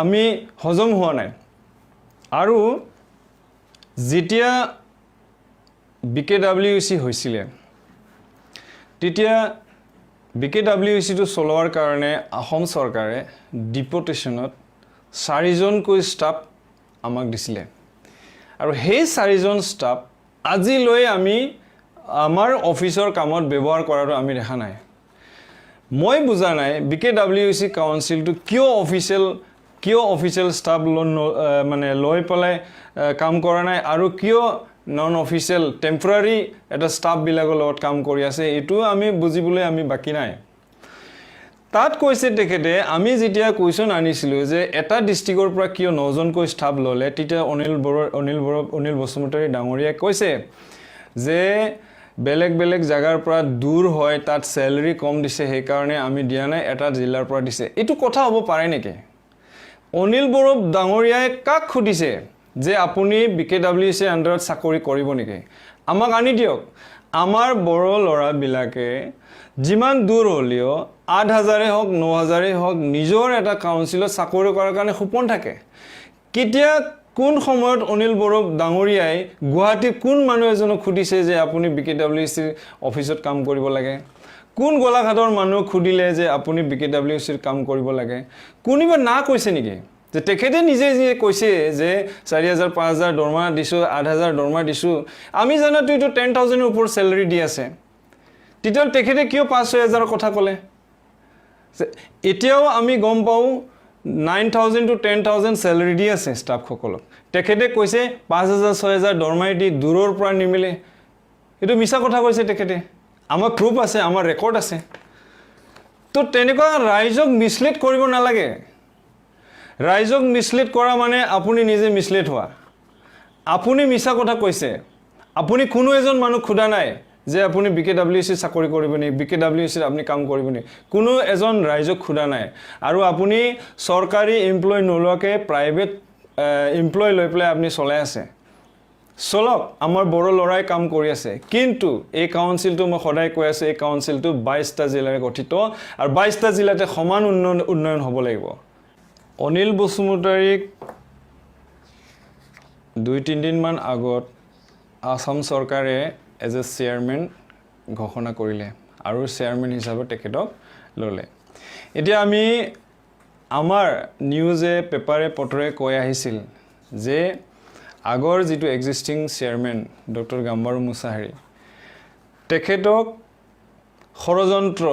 আমি হজম হোৱা নাই আৰু যেতিয়া BKWAC হৈছিলে তেতিয়া BKWAC টো চলোৱাৰ কাৰণে অসম চৰকাৰে ডিপোটেশনত 4 জনকৈ ষ্টাফ আমাক দিছিলে আৰু সেই 4 জন ষ্টাফ আজিলৈ আমি আমাৰ অফিচৰ কামত ব্যৱহাৰ কৰাটো আমি দেখা নাই মই বুজা নাই BKWAC কাউন্সিলটো কিয় অফিচিয়েল ষ্টাফ মানে লৈ পেলাই কাম কৰা নাই আৰু কিয় নন অফিচিয়েল টেম্পৰাৰী এটা ষ্টাফ বিলাকৰ লগত কাম কৰি আছে এটো আমি বুজিবলৈ আমি বাকি নাই তাত কৈছে তেখেতে আমি যেতিয়া কোৱেশ্চন আনিছিলো যে এটা ডিস্ট্ৰিক্টৰ পৰা কিয় 9 জনকৈ ষ্টাফ ললে তেতিয়া অনিল বসুমতাৰী ডাঙৰীয়া কৈছে যে বেলেগ জাগাৰ পৰা দূৰ হয় তাত স্যালাৰি কম দিছে সেই কাৰণে আমি দিয়া নাই এটা জিলাৰ পৰা দিছে এটো কথা হ'ব পাৰে নেকি অনিল ডাঙৰীয়াই কাক খুদিছে যে আপুনি BKWAC আন্ডাৰত চাকৰি কৰিব নেকি আমাক আনি দিয়ক আমাৰ বড় লৰা বিলাকে যিমান দূৰ হলিও 8000 হক 9000 হক নিজৰ এটা কাউন্সিলত চাকৰি কৰাৰ কাৰণে সপোন থাকে কেতিয়া কোন সময়ত অনিল ডাঙৰীয়াই গুৱাহাটী কোন মানুহ এজনক খুদিছে যে আপুনি BKWAC অফিচত কাম কৰিব লাগে কোন গোলাঘাটৰ মানুহ খুদিলে যে আপুনি BKWAC কাম কৰিব লাগে কোনিবা না কৈছে নেকি যে তেখেতে নিজে কৈছে যে 4000 5000 দৰমহা দিছো 8000 দৰমহা দিছো আমি জানাতো এটো 10000 এর উপর স্যালারি দি আছে তিতল তেখেতে কিয় 5-6000 কথা কলে এতিয়াও আমি গম পাও 9000 to 10000 স্যালারি দি আছে স্টাফ সকলক তেখেতে কৈছে 5000 6000 দৰমহা দি দূৰৰ পৰা নিমিলে এটো মিছা কথা কৈছে তেখেতে আমাৰ প্ৰুফ আছে আমাৰ ৰেকৰ্ড আছে তো তেনেকুৱা ৰাইজক মিসলিড কৰিব নালাগে ৰাইজক মিসলিড কৰা মানে আপুনি নিজে মিসলিড হোৱা আপুনি মিছা কথা কৈছে আপুনি কোনো এজন মানুহ খুদা নাই যে আপুনি BKWAC চাকৰি কৰিবনি BKWAC আপুনি কাম কৰিবনি কোনো এজন ৰাইজক খুদা নাই আৰু আপুনি সৰকাৰি এমপ্লয় নলকে প্ৰাইভেট এমপ্লয় লৈ পেলাই আপুনি চলাই আছে চলক আমাৰ বড় লৰাই কাম কৰি আছে কিন্তু এই কাউন্সিলটো মই সদায় কৈ আছে এই কাউন্সিলটো 22টা জিলাৰে গঠিত আৰু 22টা জিলাতে সমান উন্নয়ন হ'ব লাগিব অনিল বসুমতাৰীক 2-3 দিন মান আগত আসাম চৰকাৰে এজ এ চেয়াৰম্যান ঘোষণা কৰিলে আৰু চেয়াৰম্যান হিচাপে তেখেতক ললে এতিয়া আমি আমাৰ নিউজে পেপাৰে পত্ৰে কৈ আহিছিল যে আগৰ যেটো এক্সিস্টিং চেয়াৰম্যান ডক্টৰ গাম্বাৰু মুছাহাৰী তেখেতক ষড়যন্ত্ৰ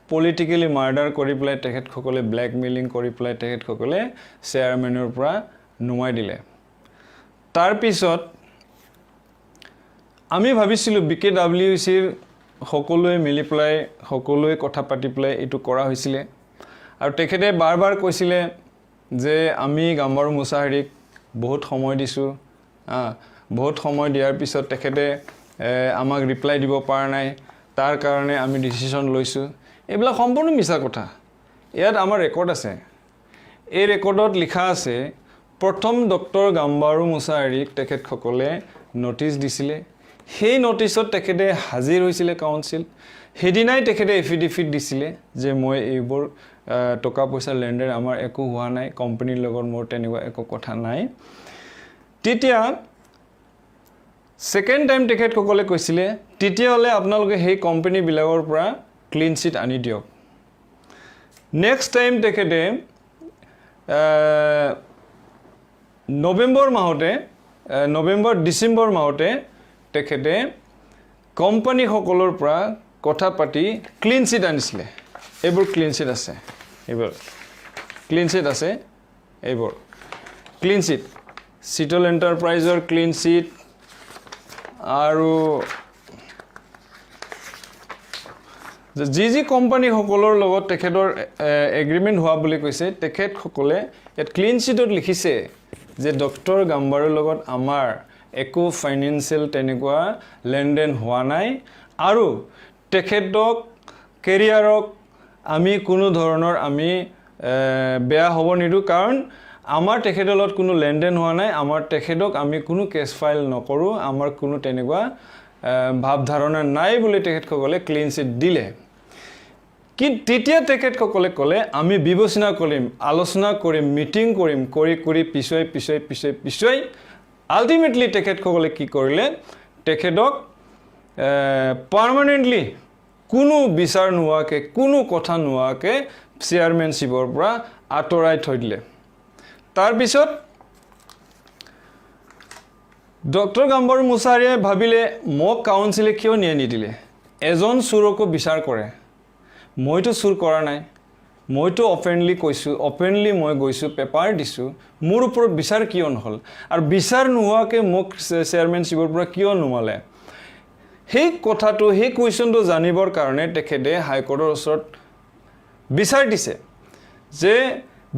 পলিটিক্যালি মাৰ্ডাৰ কৰি প্লাই তেখেত সকলে ব্ল্যাকমেইলিং কৰি প্লাই তেখেত সকলে চেয়াৰম্যানৰ পৰা নুমাই দিলে তাৰ পিছত আমি ভাবিছিলো BKWAC সকলোৱে মিলি প্লাই সকলোৱে কথা পাতি প্লাই এটো কৰা হৈছিল আৰু তেখেতে বাৰবাৰ কৈছিলে যে আমি গাম্বাৰু মুছাহাৰীক বহুত সময় দিছো বহুত সময় দিয়াৰ পিছত তেখেতে আমাক ৰিপ্লাই দিব পৰা নাই তাৰ কাৰণে আমি ডিসিশন লৈছো এবলা সম্পূৰ্ণ মিছা কথা ইয়াত আমাৰ ৰেকৰ্ড আছে এই ৰেকৰ্ডত লিখা আছে প্ৰথম ডক্টৰ গাম্বাৰু মুছাহাৰীক তেখেত সকলে নোটিস দিছিলে সেই নোটিছত তেখেতে হাজিৰ হৈছিলে কাউন্সিল হেদিনাই তেখেতে এফিডেভিট দিছিলে যে মই এইবোৰ টকা পইচা লেন্ডাৰ আমাৰ একো হোৱা নাই কোম্পানীৰ লগত মোৰ তেনেকুৱা একো কথা নাই তেতিয়া সেকেন্ড টাইম তেখেত সকলে কৈছিলে তেতিয়া হলে আপোনালোকে সেই কোম্পানী বিলাকৰ পৰা ক্লিন চিট আনি দিয়ক নেক্সট টাইম তেখেতে ডিসেম্বৰ মাহতে তেখেতে কোম্পানী সকলৰ পৰা কথা পাতি ক্লিন চিট আনিছিলে এইবোৰ ক্লিন চিট আছে এইবোৰ ক্লিন চিট সিটল এন্টাৰপ্ৰাইজৰ ক্লিন চিট আৰু জি কোম্পানী সকলৰ লগত তেখেতৰ এগ্ৰিমেন্ট হোৱা বুলি কৈছে তেখেত সকলে এট ক্লিন চিটত লিখিছে যে ডক্টৰ গাম্বাৰুৰ লগত আমাৰ একো ফাইনান্সিয়াল তেনেকুৱা লেনদেন হোৱা নাই আৰু তেখেতক কেৰিয়াৰক আমি কোনো ধৰণৰ আমি বেয়া হ'ব নিদু কাৰণ আমাৰ তেখেতৰ লগত কোনো লেনদেন হোৱা নাই আমাৰ তেখেতক আমি কোনো কেছ ফাইল নকৰো আমাৰ কোনো তেনেকুৱা ভাৱ ধাৰণা নাই বুলি তেখেত সকলে ক্লিন চিট দিলে কি তেতিয়া তেখেতসকলে ক'লে আমি বিবেচনা কৰিম আলোচনা কৰিম মিটিং কৰিম কৰি পিছুৱাই আল্টিমেটলি তেখেতসকলে কি কৰিলে তেখেতক পাৰ্মানেন্টলি কোনো বিচাৰ নোহোৱাকে কোনো কথা নোহোৱাকে চেয়াৰমেনশ্বিপৰ পৰা আঁতৰাই থৈ দিলে তাৰ পিছত ডক্টৰ গাম্বাৰু মুছাহাৰীয়ে ভাবিলে মোক কাউন্সিলে কিয় নিয়া নিদিলে এজন চুৰকো বিচাৰ কৰে মইতো চুৰ কৰা নাই মইতো অপেনলি কৈছো অপেনলি মই গৈছো পেপাৰ দিছো মোৰ ওপৰত বিচাৰ কিয় নহল আৰু বিচাৰ নোহোৱাকে মোক চেয়াৰমেনশ্বিপৰ পৰা কিয় নোমালে সেই কথাটো সেই কুৱেশ্যনটো জানিবৰ কাৰণে তেখেতে হাইকোৰ্টৰ ওচৰত বিচাৰ দিছে যে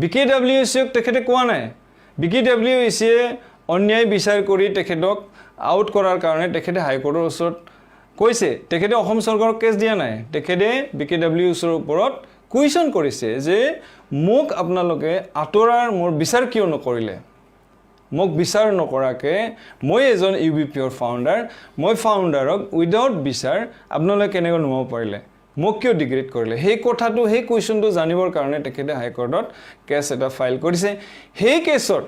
BKWAC তেখেতে কোৱা নাই BKWAC অন্যায় বিচাৰ কৰি তেখেতক আউট কৰাৰ কাৰণে তেখেতে হাইকোৰ্টৰ ওচৰত কৈছে তেখেতে অসম চৰকাৰক কেছ দিয়া নাই তেখেতে BKWACৰ ওপৰত কুৱেশ্যন কৰিছে যে মোক আপোনালোকে আঁতৰাৰ মোৰ বিচাৰ কিয় নকৰিলে মোক বিচাৰ নকৰাকে মই এজন UBPৰ ফাউণ্ডাৰ মই ফাউণ্ডাৰক উইদাউট বিচাৰ আপোনালোকে কেনেকৈ নোমাব পাৰিলে মোক কিয় ডিগ্ৰেড কৰিলে সেই কথাটো সেই কুৱেশ্যনটো জানিবৰ কাৰণে তেখেতে হাইকোৰ্টত কেছ এটা ফাইল কৰিছে সেই কেছত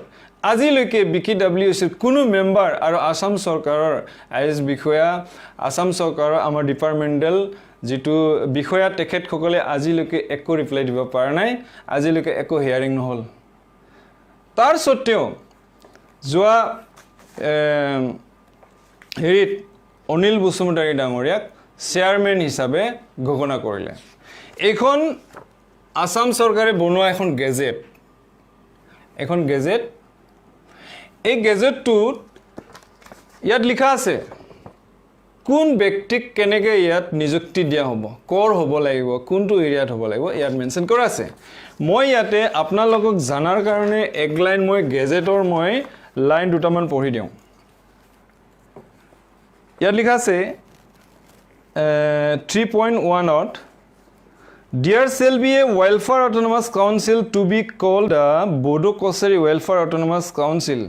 আজিলৈকে BKWACৰ কোনো মেম্বাৰ আৰু আসাম চৰকাৰৰ IS বিষয়া আসাম চৰকাৰৰ আমাৰ ডিপাৰ্টমেণ্টেল যেটো বিষয়া তেখেতসকলে আজিলৈকে একো ৰিপ্লাই দিব পৰা নাই আজিলৈকে একো হিয়াৰিং নহল তাৰ সত্ত্বেও যোৱা হেৰিত অনিল বসুমতাৰী ডাঙৰীয়াক চেয়াৰমেন হিচাপে ঘোষণা কৰিলে এখন আসাম চৰকাৰে বনোৱা এখন গেজেট এই গেজেটটোত ইয়াত লিখা আছে কোন ব্যক্তিক কেনেকৈ ইয়াত নিযুক্তি দিয়া হ'ব কৰ হ'ব লাগিব কোনটো এৰিয়াত হ'ব লাগিব ইয়াত মেনশন কৰা আছে মই ইয়াতে আপোনালোকক জানাৰ কাৰণে এক লাইন মই গেজেটৰ মই লাইন দুটামান পঢ়ি দিওঁ ইয়াত লিখা আছে 3.1 There shall be a welfare autonomous council to be called the Bodo Kosari Welfare Autonomous Council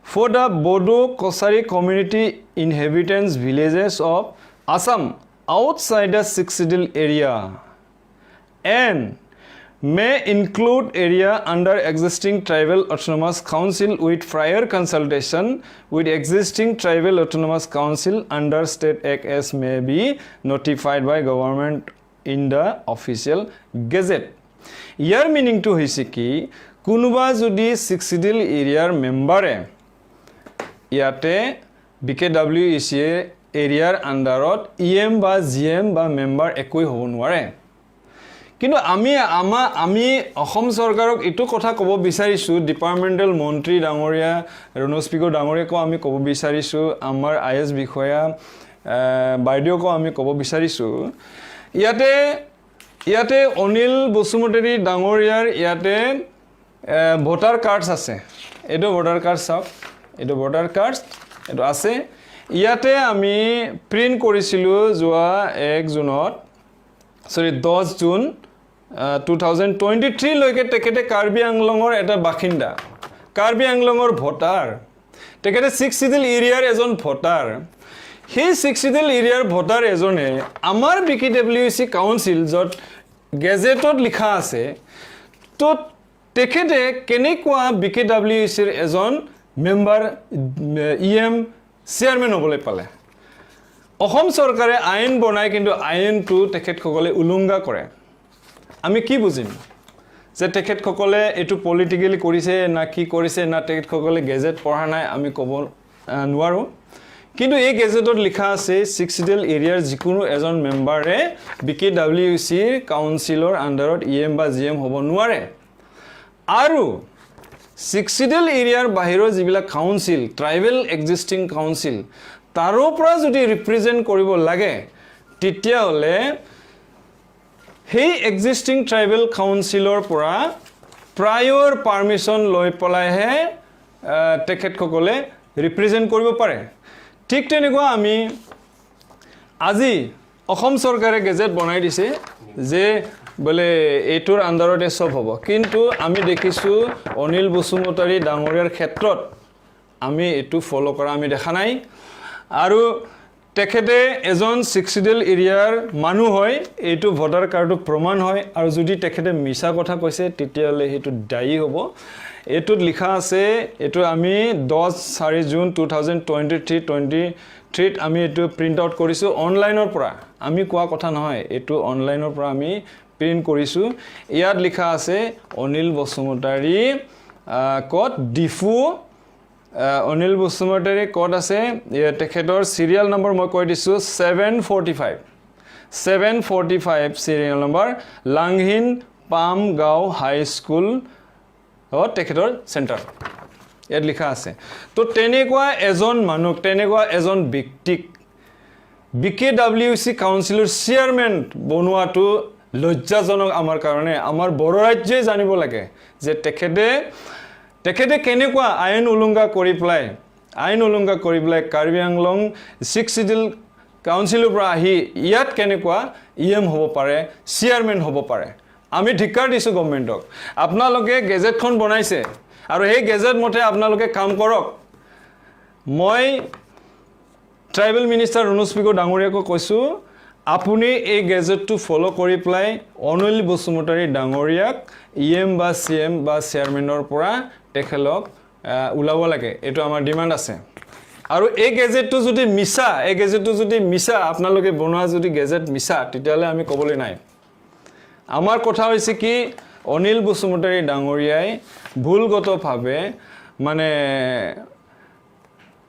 for the Bodo Kosari community inhabitants villages of Assam outside the Sixidil area and may include area under existing tribal autonomous council with prior consultation with existing tribal autonomous council under state act as may be notified by government in the official gazette. Your meaning to hoise ki kunuba jodi Sixidil area member ইয়াতে BKWAC এৰিয়াৰ আন্ডাৰত EM বা GM বা member একোই হ'ব নোৱাৰে কিন্তু আমি অসম চৰকাৰক এটো কথা ক'ব বিচাৰিছো ডিপাৰ্টমেণ্টেল মন্ত্ৰী ডাঙৰীয়া ৰণস্পিকৰ ডাঙৰীয়াকো আমি ক'ব বিচাৰিছো আমাৰ IS বিষয়া বাইদেউকো আমি ক'ব বিচাৰিছো ইয়াতে অনিল বসুমতাৰী ডাঙৰীয়াৰ ইয়াতে ভোটাৰ কাৰ্ডছ আছে এটো ভোটাৰ কাৰ্ড চাওক এটো ভোটাৰ কাৰ্ড এটো আছে ইয়াতে আমি প্ৰিন্ট কৰিছিলো যোৱা 10 জুন 2023 লৈকে তেখেতে কাৰ্বি আংলঙৰ এটা বাসিন্দা কাৰ্বি আংলঙৰ ভোটাৰ তেখেতে Sixidil এৰিয়াৰ এজন ভোটাৰ সেই Sixidil এৰিয়াৰ ভোটাৰ এজনে আমাৰ BKWAC কাউন্সিল যত গেজেটত লিখা আছে তো তেখেতে কেনেকুৱা BKWACৰ এজন মেম্বাৰ EM চেয়াৰমেন হ'বলৈ পালে অসম চৰকাৰে আইন বনায় কিন্তু আইনটো তেখেতসকলে উলংঘা কৰে আমি কি বুজিম যে তেখেতসকলে এটো পলিটিক্যালি কৰিছে না কি কৰিছে না তেখেতসকলে গেজেট পঢ়া নাই আমি ক'ব নোৱাৰো কিন্তু এই গেজেটত লিখা আছে Sixidil এৰিয়াৰ যিকোনো এজন মেম্বাৰে BKWAC কাউন্সিলৰ আন্ডাৰত EM বা GM হ'ব নোৱাৰে আৰু Sixidil এৰিয়াৰ বাহিৰৰ যিবিলাক কাউন্সিল ট্ৰাইবেল এক্সিস্টিং কাউন্সিল তাৰো পৰা যদি ৰিপ্ৰেজেন্ট কৰিব লাগে তেতিয়া হলে সেই এক্সিস্টিং ট্ৰাইবেল কাউন্সিলৰ পৰা প্ৰায়ৰ পাৰমিশন লৈ পলাইহে তেখেতসকলে ৰিপ্ৰেজেন্ট কৰিব পাৰে ঠিক তেনেকুৱা আমি আজি অসম চৰকাৰে গেজেট বনাই দিছে যে বলে এটোৰ আন্ডাৰতে সব হ'ব কিন্তু আমি দেখিছো অনিল বসুমতাৰী ডাঙৰীয়াৰ ক্ষেত্ৰত আমি এটো ফলো কৰা আমি দেখা নাই আৰু তেখেতে এজন 6 চিডিল এৰিয়াৰ মানুহ হয় এইটো ভোটাৰ কাৰ্ডটো প্ৰমাণ হয় আৰু যদি তেখেতে মিছা কথা কৈছে তেতিয়ালে হেতু দায়ী হ'ব এটোত লিখা আছে এটো আমি 10 জুন 2023 আমি এটো প্ৰিন্ট আউট কৰিছো অনলাইনৰ পৰা আমি কোৱা কথা নহয় এটো অনলাইনৰ পৰা আমি প্ৰিন্ট কৰিছো ইয়াত লিখা আছে অনিল বসুমতাৰী কোড ডিফু অনিল বসুমতাৰী কোড আছে তেখেতৰ সিৰিয়াল নম্বৰ মই কৈ দিছো 745 সিৰিয়াল নম্বৰ লাংহিন পামগাঁও হাই স্কুল তেখেতৰ সেন্টাৰ ইয়াত লিখা আছে তো তেনেকুৱা এজন মানুহ তেনেকুৱা এজন ব্যক্তিক BKWAC কাউন্সিলৰ চেয়াৰম্যান বনোৱাটো লজ্জাজনক আমাৰ কাৰণে আমাৰ বড় ৰাজ্যই জানিব লাগে যে তেখেতে কেনেকুৱা আইন উলংঘা কৰি পেলাই কাৰ্বি আংলং 6 চিডিল কাউন্সিলৰ পৰা আহি ইয়াত কেনেকুৱা ইএম হ'ব পাৰে চেয়াৰম্যান হ'ব পাৰে আমি ধিক্কাৰ দিছো গভৰ্ণমেণ্টক আপোনালোকে গেজেটখন বনাইছে আৰু এই গেজেট মতে আপোনালোকে কাম কৰক মই ট্ৰাইবেল মিনিষ্টাৰ ৰুনুস্পিকো ডাঙৰীয়াকো কৈছো আপুনি এই গেজেটটো ফলো কৰি প্লাই অনিল বসুমতাৰী ডাঙৰীয়াক ইএম বা সিএম বা চেয়াৰম্যানৰ পৰা তেখেলক উলাব লাগে এটো আমাৰ ডিমান্ড আছে আৰু এই গেজেটটো যদি মিছা আপোনালোকে বনোৱা যদি গেজেট মিছা তেতিয়ালে আমি কবলৈ নাই আমাৰ কথা হৈছে কি অনিল বসুমতাৰী ডাঙৰীয়াই ভুলগতভাৱে মানে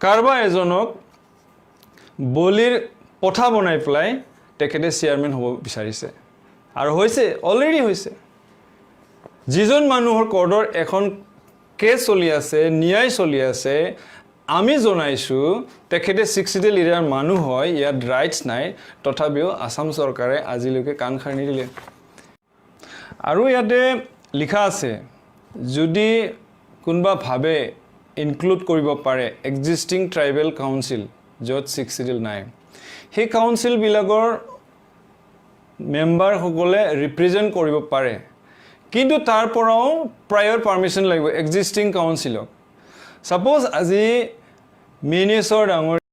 কাৰবা এজনক বলিৰ পথা বনাই পেলাই তেখেতে চেয়াৰম্যান হ'ব বিচাৰিছে আৰু হৈছে অলৰেডি হৈছে যিজন মানুহৰ কোডৰ এখন কেছ চলি আছে ন্যায় চলি আছে আমি জনাইছো তেখেতে 6 চিডিল এৰিয়াৰ মানুহ হয় ইয়াত ৰাইটস নাই তথাপিও আসাম চৰকাৰে আজিলৈকে কাণ খাৰ নিদিলে আৰু ইয়াতে লিখা আছে যদি কোনবা ভাবে ইনক্লুড কৰিব পাৰে এক্সিস্টিং ট্ৰাইবেল কাউন্সিল যত 6 চিডিল নাই সেই কাউন্সিল বিলাকৰ মেম্বাৰ সকলে ৰিপ্ৰেজেন্ট কৰিব পাৰে কিন্তু তাৰ পৰাও প্ৰায়ৰ পাৰমিশন লাগিব এক্সিস্টিং কাউন্সিলক সাপোজ আজি মিনিষ্টাৰ ডাঙৰ